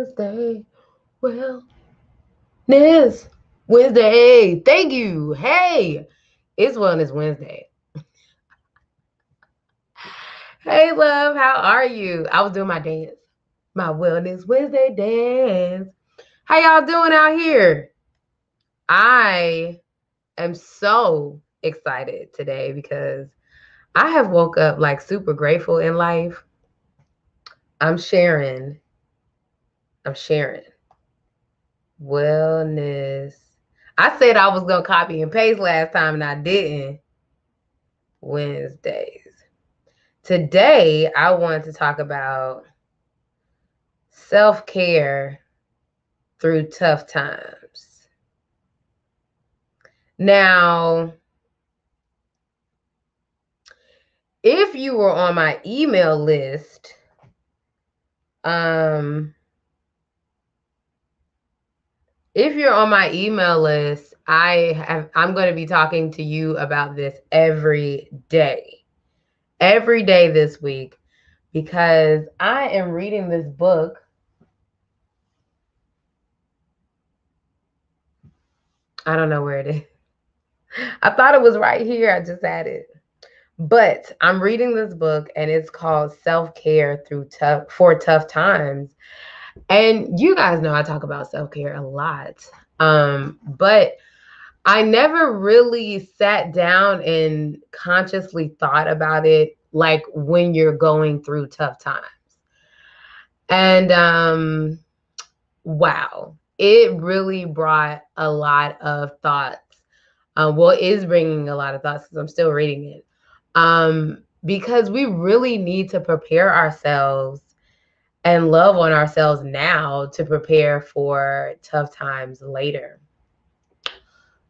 Wednesday. Wellness Wednesday. Thank you. Hey, it's Wellness Wednesday. Hey, love, how are you? I was doing my dance, my Wellness Wednesday dance. How y'all doing out here? I am so excited today because I have woke up like super grateful in life. I'm sharing wellness. I said I was gonna copy and paste last time and I didn't. Wednesdays. Today, I want to talk about self-care through tough times. Now, if you were on my email list, if you're on my email list, I'm going to be talking to you about this every day this week, because I am reading this book. I don't know where it is. I thought it was right here. I just had it. But I'm reading this book and it's called Self-Care for Tough Times. And you guys know I talk about self-care a lot. But I never really sat down and consciously thought about it like when you're going through tough times. And wow, it really brought a lot of thoughts. It is bringing a lot of thoughts because I'm still reading it. Because we really need to prepare ourselves and love on ourselves now to prepare for tough times later.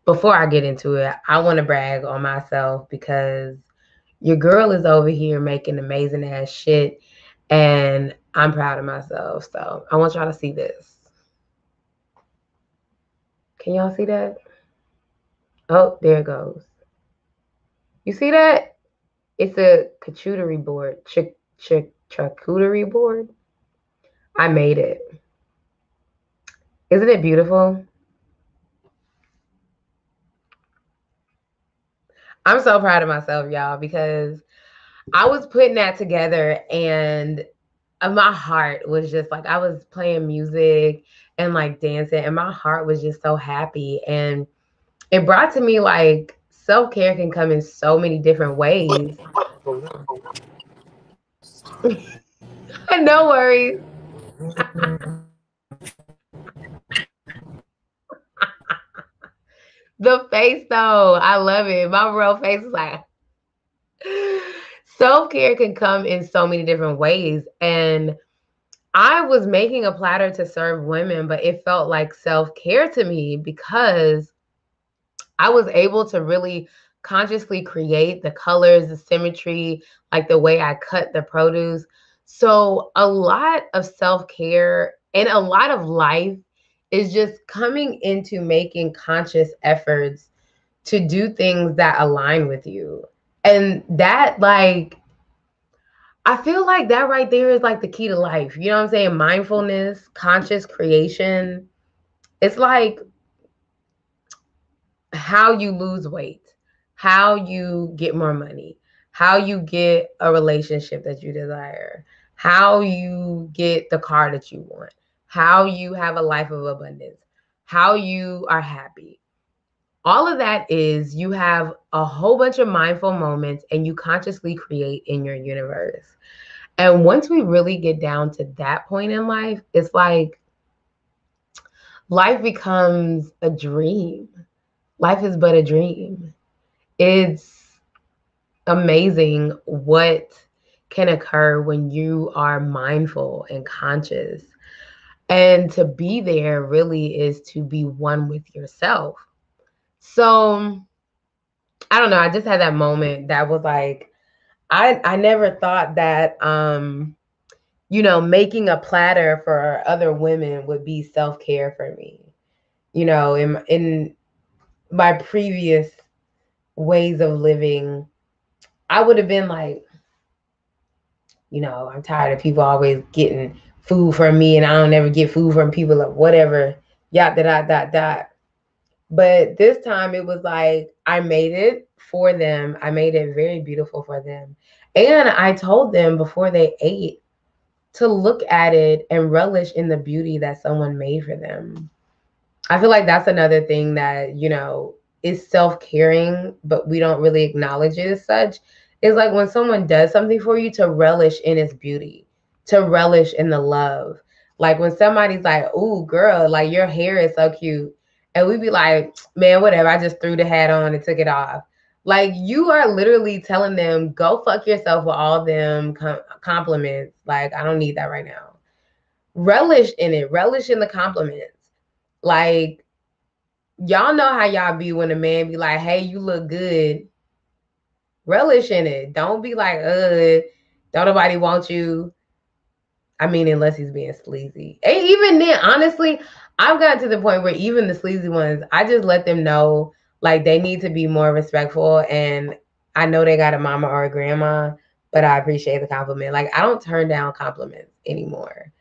Before I get into it, I want to brag on myself because your girl is over here making amazing ass shit and I'm proud of myself. So I want y'all to see this. Can y'all see that? Oh, there it goes. You see that? It's a charcuterie board. Charcuterie board. I made it. Isn't it beautiful? I'm so proud of myself, y'all, because I was putting that together and my heart was just like, I was playing music and like dancing, and my heart was just so happy. And it brought to me like self-care can come in so many different ways. No worries. The face though, I love it. My real face is like, self-care can come in so many different ways. And I was making a platter to serve women, but it felt like self-care to me because I was able to really consciously create the colors, the symmetry, like the way I cut the produce. So a lot of self-care and a lot of life is just coming into making conscious efforts to do things that align with you. And that, like, I feel like that right there is like the key to life. You know what I'm saying? Mindfulness, conscious creation. It's like how you lose weight, how you get more money, how you get a relationship that you desire, how you get the car that you want, how you have a life of abundance, how you are happy. All of that is you have a whole bunch of mindful moments and you consciously create in your universe. And once we really get down to that point in life, it's like life becomes a dream. Life is but a dream. It's amazing what can occur when you are mindful and conscious. And to be there really is to be one with yourself. So I don't know. I just had that moment that was like, I never thought that making a platter for other women would be self-care for me. In my previous ways of living, I would have been like, I'm tired of people always getting food from me and I don't ever get food from people or whatever. Dot. But this time it was like I made it for them. I made it very beautiful for them. And I told them before they ate to look at it and relish in the beauty that someone made for them. I feel like that's another thing that, is self-caring, but we don't really acknowledge it as such. It's like when someone does something for you, to relish in its beauty, to relish in the love. Like when somebody's like, "Ooh, girl, like your hair is so cute." And we be like, "Man, whatever, I just threw the hat on and took it off." Like you are literally telling them, "Go fuck yourself with all them compliments." Like I don't need that right now. Relish in it. Relish in the compliments. Like, y'all know how y'all be when a man be like, "Hey, you look good." Relish in it. Don't be like, don't nobody want you. I mean, unless he's being sleazy. And even then, honestly, I've gotten to the point where even the sleazy ones, I just let them know like they need to be more respectful. And I know they got a mama or a grandma, but I appreciate the compliment. Like, I don't turn down compliments anymore,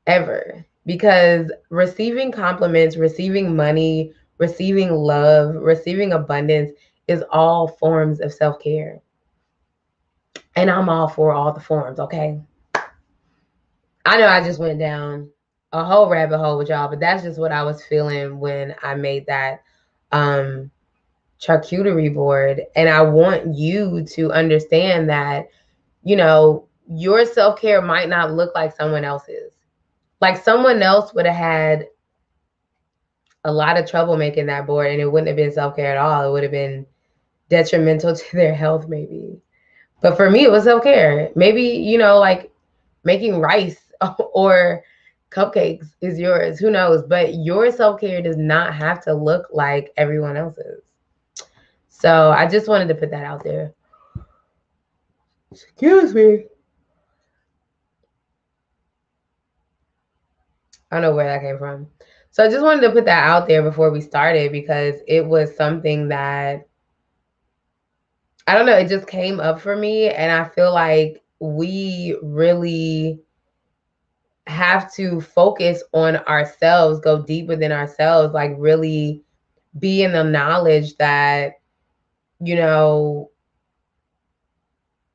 ever. Because receiving compliments, receiving money, receiving love, receiving abundance is all forms of self care. And I'm all for all the forms, okay? I know I just went down a whole rabbit hole with y'all, but that's just what I was feeling when I made that um, charcuterie board. And I want you to understand that, your self care might not look like someone else's. Like someone else would have had a lot of trouble making that board and it wouldn't have been self-care at all. It would have been detrimental to their health maybe. But for me, it was self-care. Maybe, like making rice or cupcakes is yours. Who knows? But your self-care does not have to look like everyone else's. So I just wanted to put that out there. Excuse me. I don't know where that came from. So I just wanted to put that out there before we started because it was something that, I don't know, it just came up for me. And I feel like we really have to focus on ourselves, go deep within ourselves, like really be in the knowledge that, you know,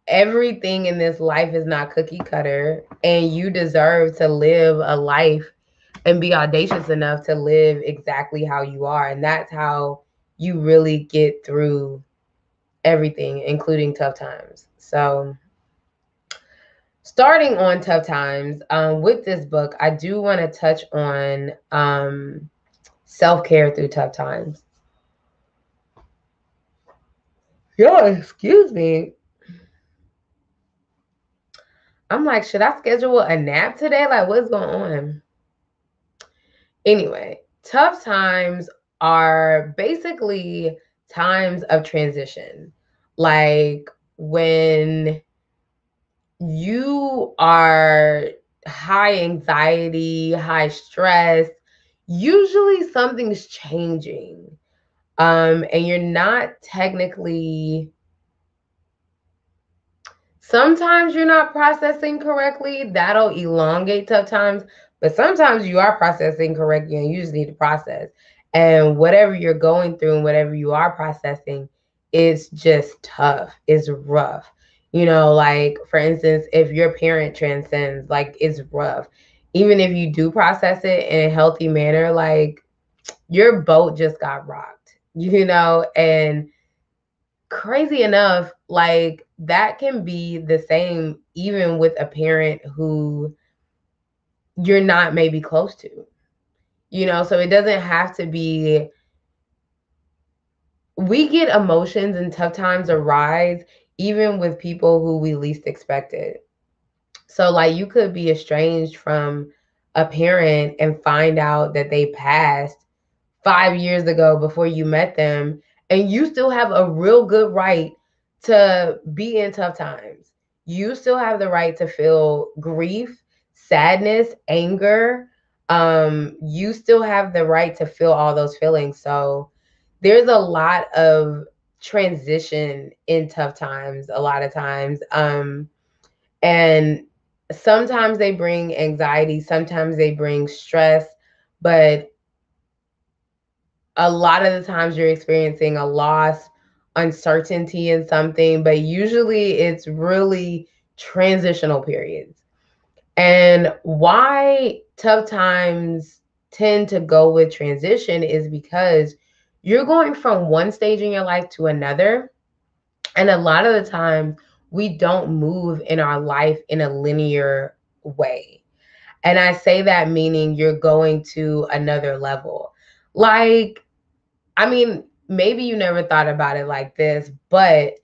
everything in this life is not cookie cutter and you deserve to live a life and be audacious enough to live exactly how you are. And that's how you really get through everything, including tough times. So starting on tough times, with this book, I do want to touch on self-care through tough times. Yeah, excuse me. I'm like, should I schedule a nap today? Like, what's going on? Anyway, tough times are basically times of transition. Like when you are high anxiety, high stress, usually something's changing. And you're not technically, sometimes you're not processing correctly. That'll elongate tough times. But sometimes you are processing correctly and you just need to process. And whatever you're going through and whatever you are processing, it's just tough. It's rough. Like for instance, if your parent transcends, like it's rough. Even if you do process it in a healthy manner, like your boat just got rocked, and crazy enough, like that can be the same even with a parent who you're not maybe close to, so it doesn't have to be. We get emotions and tough times arise even with people who we least expected. So like you could be estranged from a parent and find out that they passed 5 years ago before you met them, and you still have a real good right to be in tough times. You still have the right to feel grief, sadness, anger. You still have the right to feel all those feelings. So there's a lot of transition in tough times, a lot of times. And sometimes they bring anxiety, sometimes they bring stress, but a lot of the times you're experiencing a loss, uncertainty in something, but usually it's really transitional periods. And why tough times tend to go with transition is because you're going from one stage in your life to another. And a lot of the time, we don't move in our life in a linear way. And I say that meaning you're going to another level. Like, I mean, maybe you never thought about it like this, but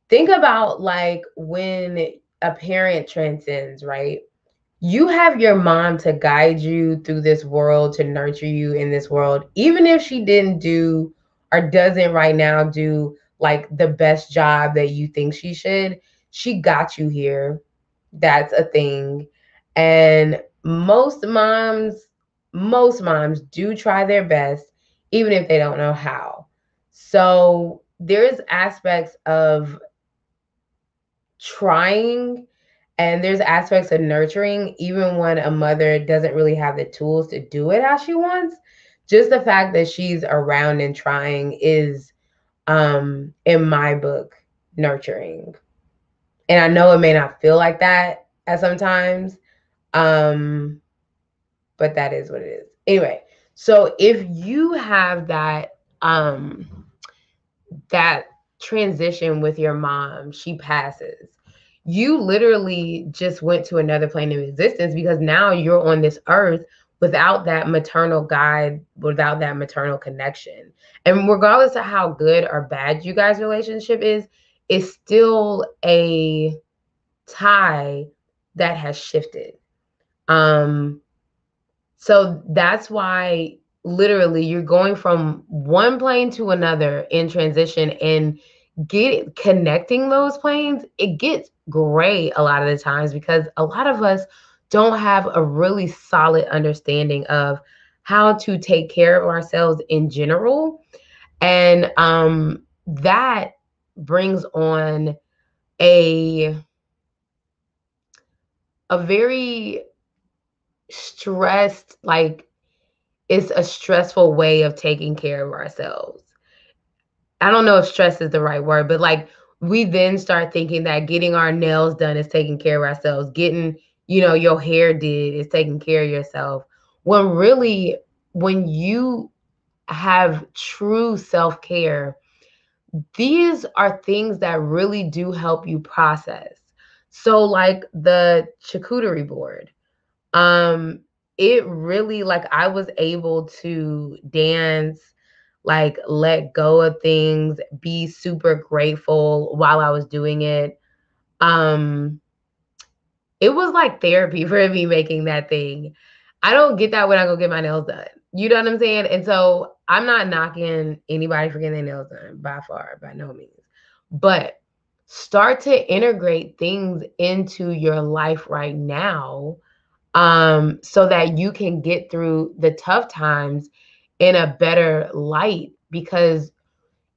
think about like when a parent transcends, right? You have your mom to guide you through this world, to nurture you in this world, even if she didn't do or doesn't right now do like the best job that you think she should. She got you here. That's a thing. And most moms do try their best, even if they don't know how. So there's aspects of trying and there's aspects of nurturing, even when a mother doesn't really have the tools to do it how she wants. Just the fact that she's around and trying is, in my book, nurturing. And I know it may not feel like that at sometimes, um, but that is what it is. Anyway, so if you have that transition with your mom, she passes. You literally just went to another plane of existence because now you're on this earth without that maternal guide, without that maternal connection. And regardless of how good or bad you guys' relationship is, it's still a tie that has shifted. Um, so that's why literally you're going from one plane to another in transition and connecting those planes, it gets gray a lot of the times because a lot of us don't have a really solid understanding of how to take care of ourselves in general. And that brings on a very stressed, like it's a stressful way of taking care of ourselves. I don't know if stress is the right word, but like we then start thinking that getting our nails done is taking care of ourselves, getting, your hair did is taking care of yourself. When really, when you have true self-care, these are things that really do help you process. So like the charcuterie board, it really, like, I was able to dance, like let go of things, be super grateful while I was doing it. um it was like therapy for me making that thing. I don't get that when I go get my nails done, you know what I'm saying? And so I'm not knocking anybody for getting their nails done, by far, by no means, but start to integrate things into your life right now, so that you can get through the tough times in a better light, because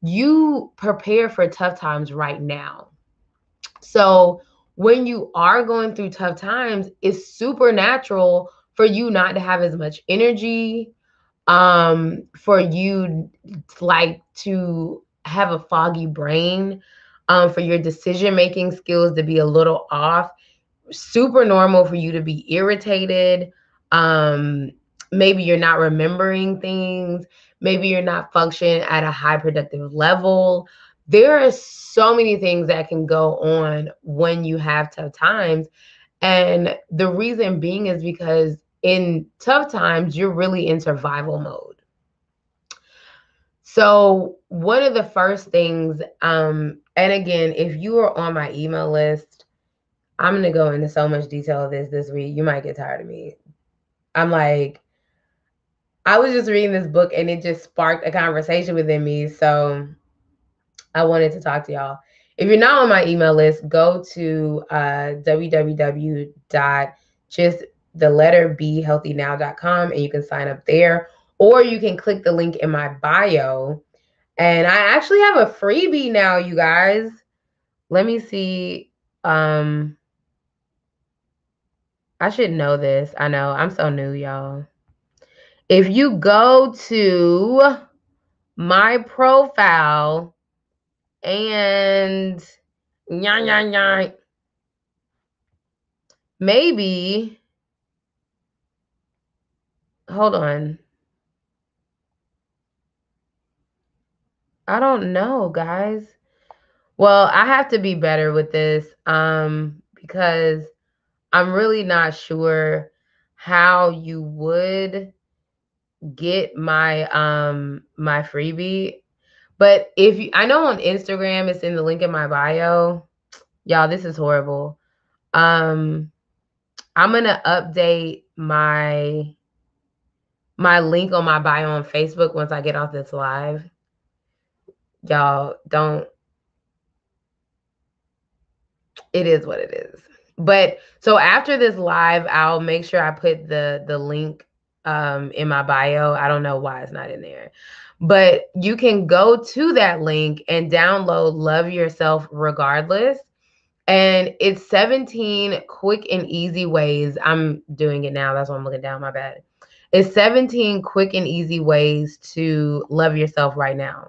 you prepare for tough times right now. So when you are going through tough times, it's super natural for you not to have as much energy, for you like to have a foggy brain, for your decision making skills to be a little off. Super normal for you to be irritated. Um, maybe you're not remembering things. Maybe you're not functioning at a high productive level. There are so many things that can go on when you have tough times. And the reason being is because in tough times, you're really in survival mode. So, one of the first things, and again, if you are on my email list, I'm gonna go into so much detail of this week. You might get tired of me. I'm like, I was just reading this book and it just sparked a conversation within me. So I wanted to talk to y'all. If you're not on my email list, go to www.justbhealthynow.com and you can sign up there. Or you can click the link in my bio. And I actually have a freebie now, you guys. Let me see. I should know this. I know. I'm so new, y'all. If you go to my profile and maybe, hold on. I don't know, guys. Well, I have to be better with this because I'm really not sure how you would get my freebie. But if you, I know on Instagram it's in the link in my bio. Y'all, this is horrible. I'm gonna update my link on my bio on Facebook once I get off this live. Y'all don't, it is what it is. But so after this live, I'll make sure I put the link in my bio. I don't know why it's not in there. But you can go to that link and download Love Yourself Regardless. And it's 17 quick and easy ways. I'm doing it now. That's why I'm looking down. My bad. It's 17 quick and easy ways to love yourself right now.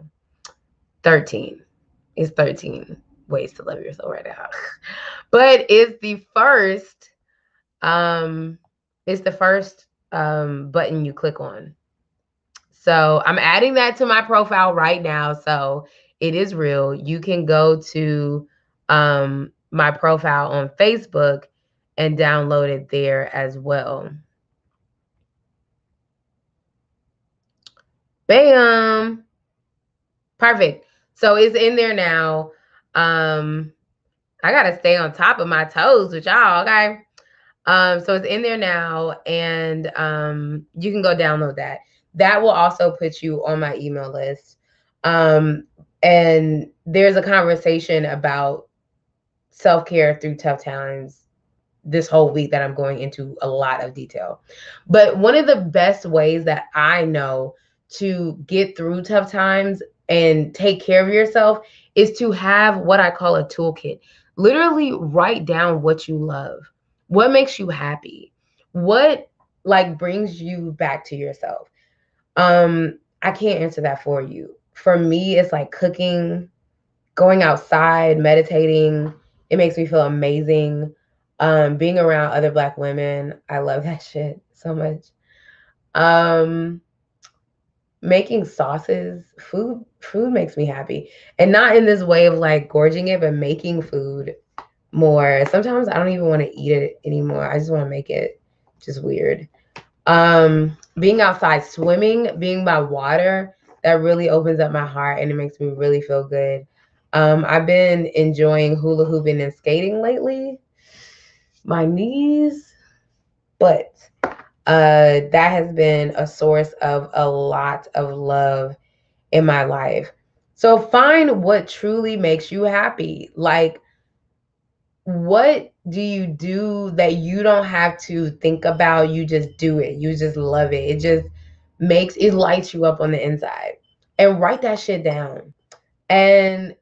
13. It's 13 ways to love yourself right now. But it's the first button you click on. So I'm adding that to my profile right now. So it is real. You can go to my profile on Facebook and download it there as well. Bam. Perfect. So it's in there now. I gotta stay on top of my toes with y'all, okay? So it's in there now, and you can go download that. That will also put you on my email list. And there's a conversation about self-care through tough times this whole week that I'm going into a lot of detail. But one of the best ways that I know to get through tough times and take care of yourself is to have what I call a toolkit. Literally write down what you love, what makes you happy, what like brings you back to yourself. I can't answer that for you. For me, it's like cooking, going outside, meditating. It makes me feel amazing. Being around other Black women, I love that shit so much. Making sauces, food makes me happy. And not in this way of like gorging it, but making food more. Sometimes I don't even want to eat it anymore. I just want to make it just weird. Being outside swimming, being by water, that really opens up my heart and it makes me really feel good. I've been enjoying hula hooping and skating lately. My knees, but that has been a source of a lot of love in my life. So find what truly makes you happy. Like, what do you do that you don't have to think about? You just do it. You just love it. It just it lights you up on the inside. And write that shit down. And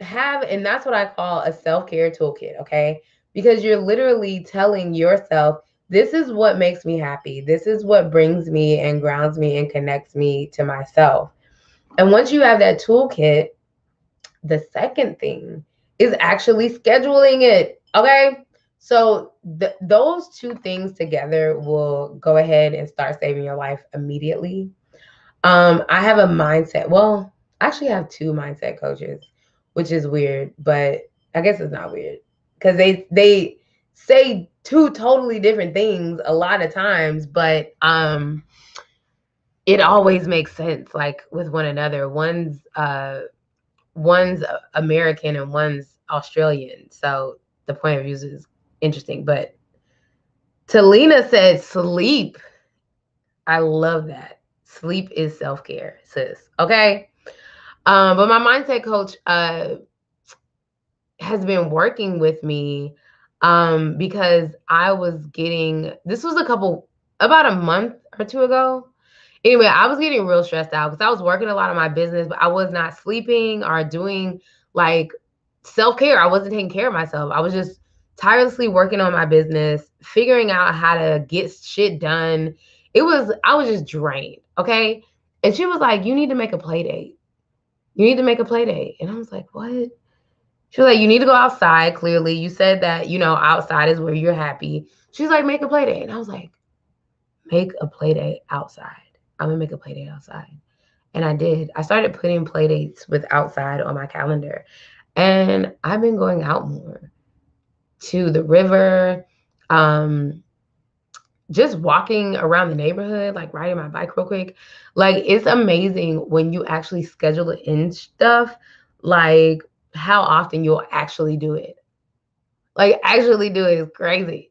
that's what I call a self-care toolkit, okay? Because you're literally telling yourself, this is what makes me happy. This is what brings me and grounds me and connects me to myself. And once you have that toolkit, the second thing is actually scheduling it, okay? So those two things together will go ahead and start saving your life immediately. I have a mindset. Well, actually, I have two mindset coaches, which is weird, but I guess it's not weird because they say two totally different things a lot of times, but it always makes sense, like with one another. One's American and one's Australian, so the point of view is interesting. But Talina said sleep. I love that. Sleep is self-care, sis. Okay. But my mindset coach has been working with me because I was getting, this was about a month or two ago. Anyway, I was getting real stressed out because I was working a lot on my business, but I was not sleeping or doing like self-care. I wasn't taking care of myself. I was just tirelessly working on my business, figuring out how to get shit done. I was just drained, okay? And she was like, you need to make a play date. You need to make a play date. And I was like, what? She was like, you need to go outside, clearly. You said that, outside is where you're happy. She's like, make a play date. And I was like, make a play date outside. I'm going to make a play date outside. And I did. I started putting play dates with outside on my calendar. And I've been going out more to the river, just walking around the neighborhood, like riding my bike real quick. Like, it's amazing when you actually schedule it in stuff, like how often you'll actually do it. Like, actually do it is crazy.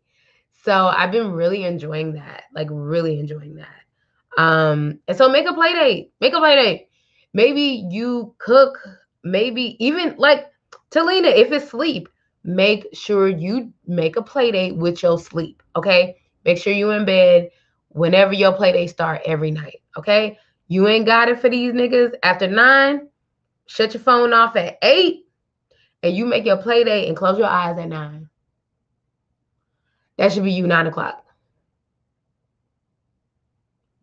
So I've been really enjoying that, like really enjoying that. And so make a play date. Make a play date. Maybe you cook, maybe even like Talina, if it's sleep, make sure you make a play date with your sleep. Okay. Make sure you in bed whenever your play date start every night. Okay. You ain't got it for these niggas after 9. Shut your phone off at 8 and you make your play date and close your eyes at 9. That should be you 9 o'clock.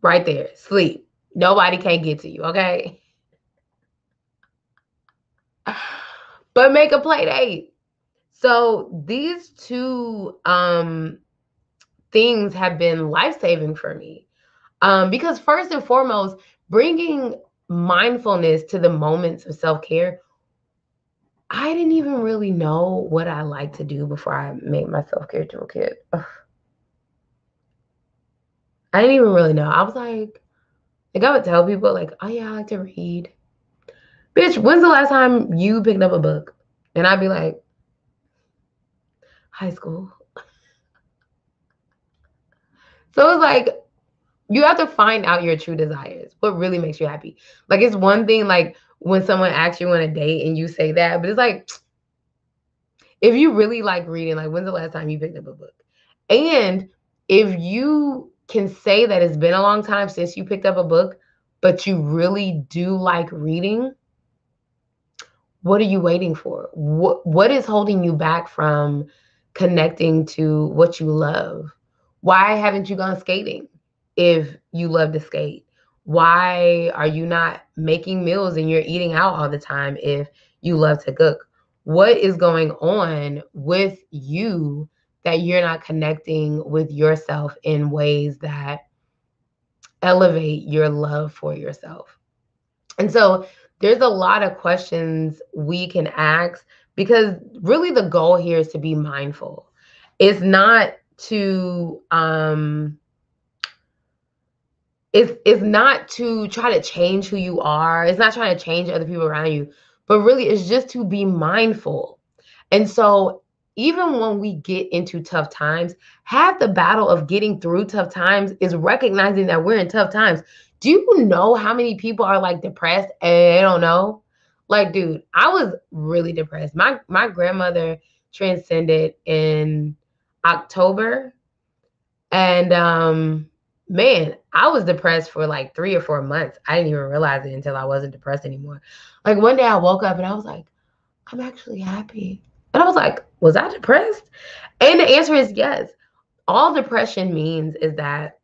Right there. Sleep. Nobody can get to you, okay? But make a play date. So these two things have been life-saving for me. Because first and foremost, bringing mindfulness to the moments of self-care, I didn't even really know what I like to do before I made my self-care toolkit. I didn't even really know. I was like I would tell people like, oh yeah, I like to read. Bitch, when's the last time you picked up a book? And I'd be like, high school. So it's like, you have to find out your true desires. What really makes you happy? Like, it's one thing, like, when someone asks you on a date and you say that, but it's like, if you really like reading, like, when's the last time you picked up a book? And if you can say that it's been a long time since you picked up a book, but you really do like reading, what are you waiting for? What is holding you back from connecting to what you love? Why haven't you gone skating if you love to skate? Why are you not making meals and you're eating out all the time if you love to cook? What is going on with you that you're not connecting with yourself in ways that elevate your love for yourself? And so there's a lot of questions we can ask because really the goal here is to be mindful. It's not to it's not to try to change who you are. It's not trying to change other people around you, but really it's just to be mindful. And so even when we get into tough times, half the battle of getting through tough times is recognizing that we're in tough times. Do you know how many people are like depressed and they don't know? Like, dude, I was really depressed. My grandmother transcended in October. And man, I was depressed for like 3 or 4 months. I didn't even realize it until I wasn't depressed anymore. Like one day I woke up and I was like, I'm actually happy. And I was like, was I depressed? And the answer is yes. All depression means is that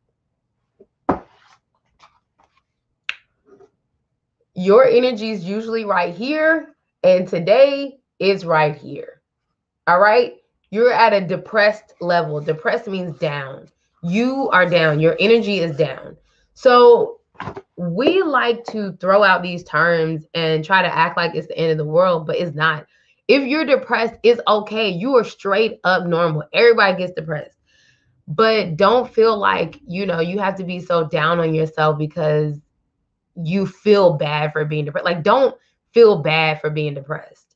your energy is usually right here, and today is right here. All right? You're at a depressed level. Depressed means down. You are down. Your energy is down. So we like to throw out these terms and try to act like it's the end of the world, but it's not. If you're depressed, it's okay. You are straight up normal. Everybody gets depressed. But don't feel like, you have to be so down on yourself because you feel bad for being depressed. Like, don't feel bad for being depressed.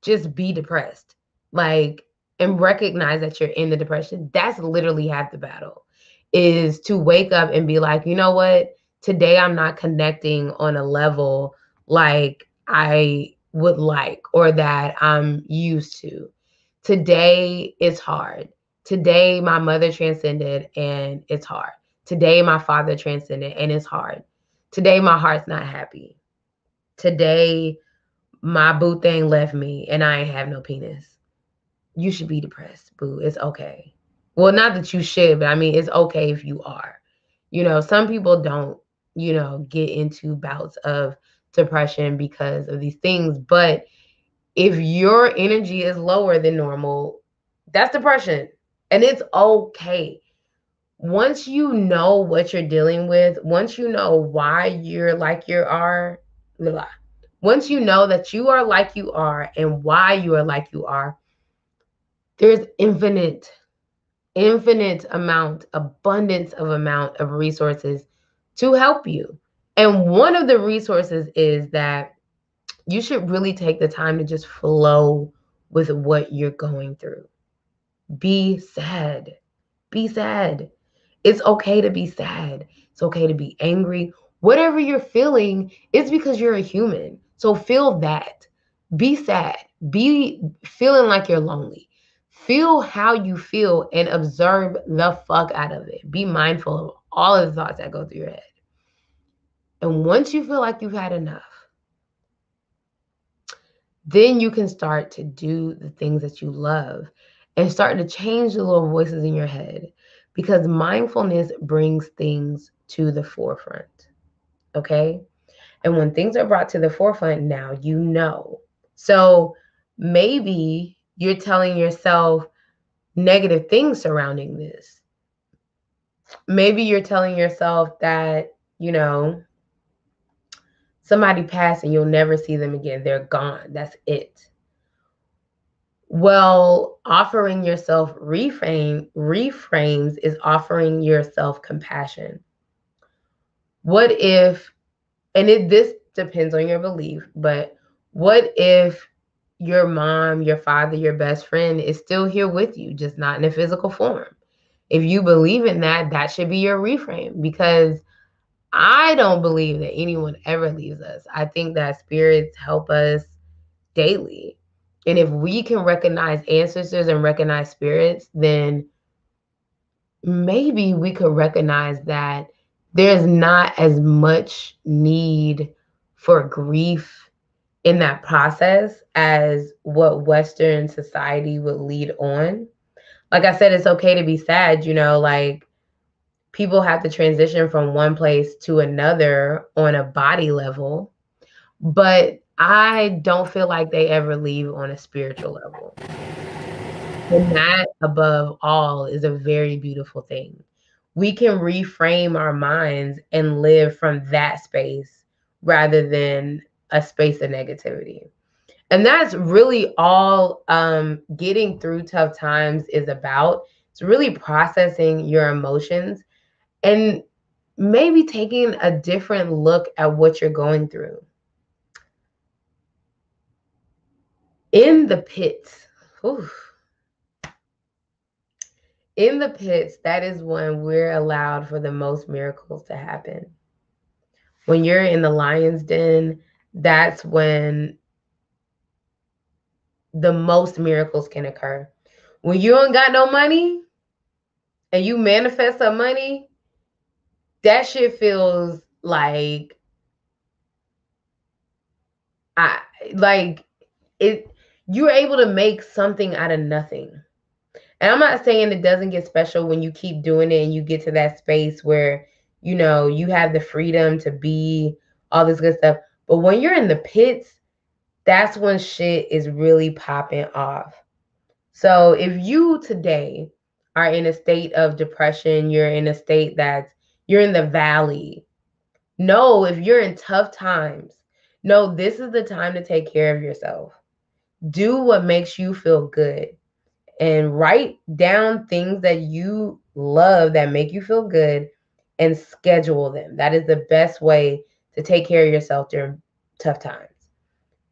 Just be depressed. Like, and recognize that you're in the depression. That's literally half the battle, is to wake up and be like, you know what? Today I'm not connecting on a level like I would like or that I'm used to. Today it's hard. Today my mother transcended and it's hard. Today my father transcended and it's hard. Today my heart's not happy. Today my boo thing left me and I ain't have no penis. you should be depressed, boo. It's okay. Well, not that you should, but I mean, it's okay if you are. Some people don't, get into bouts of depression because of these things. But if your energy is lower than normal, that's depression. And it's okay. Once you know what you're dealing with, once you know why you're like you are, once you know that you are like you are and why you are like you are, there's infinite abundance of amount of resources to help you. And one of the resources is that you should really take the time to just flow with what you're going through. Be sad. Be sad. It's okay to be sad. It's okay to be angry. Whatever you're feeling, it's because you're a human. So feel that. Be sad. Be feeling like you're lonely. Feel how you feel and observe the fuck out of it. Be mindful of all of the thoughts that go through your head. And once you feel like you've had enough, then you can start to do the things that you love and start to change the little voices in your head, because mindfulness brings things to the forefront. Okay. And when things are brought to the forefront, now you know. So maybe you're telling yourself negative things surrounding this. Maybe you're telling yourself that, somebody passed and you'll never see them again. They're gone. That's it. Well, offering yourself reframes is offering yourself compassion. What if, this depends on your belief, but what if your mom, your father, your best friend is still here with you, just not in a physical form? If you believe in that, that should be your reframe, because I don't believe that anyone ever leaves us. I think that spirits help us daily. And if we can recognize ancestors and recognize spirits, then maybe we could recognize that there's not as much need for grief in that process as what Western society would lead on. Like I said, it's okay to be sad, like people have to transition from one place to another on a body level, but I don't feel like they ever leave on a spiritual level. And that, above all, is a very beautiful thing. We can reframe our minds and live from that space rather than a space of negativity. And that's really all getting through tough times is about. It's really processing your emotions and maybe taking a different look at what you're going through. In the pits, in the pits, that is when we're allowed for the most miracles to happen. When you're in the lion's den, that's when the most miracles can occur. When you don't got no money and you manifest some money, that shit feels like you're able to make something out of nothing. And I'm not saying it doesn't get special when you keep doing it and you get to that space where, you have the freedom to be all this good stuff. But when you're in the pits, that's when shit is really popping off. So if you today are in a state of depression, you're in a state you're in the valley, no, if you're in tough times, no, this is the time to take care of yourself. Do what makes you feel good and write down things that you love that make you feel good and schedule them. That is the best way to take care of yourself during tough times.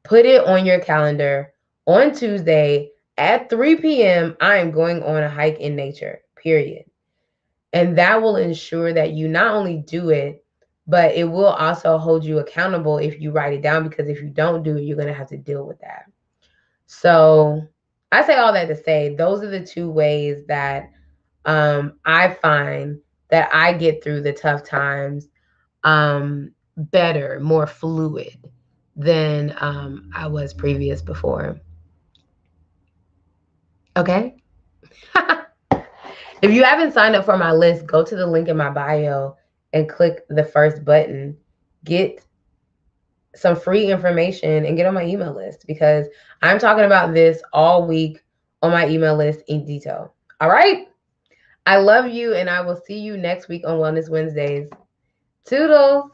Put it on your calendar on Tuesday at 3 p.m. I am going on a hike in nature, period. And that will ensure that you not only do it, but it will also hold you accountable if you write it down, because if you don't do it, you're going to have to deal with that. So I say all that to say, those are the two ways that I find that I get through the tough times better, more fluid than I was previous before. Okay? If you haven't signed up for my list, go to the link in my bio and click the first button. Get some free information and get on my email list, because I'm talking about this all week on my email list in detail. All right? I love you, and I will see you next week on Wellness Wednesdays. Toodles.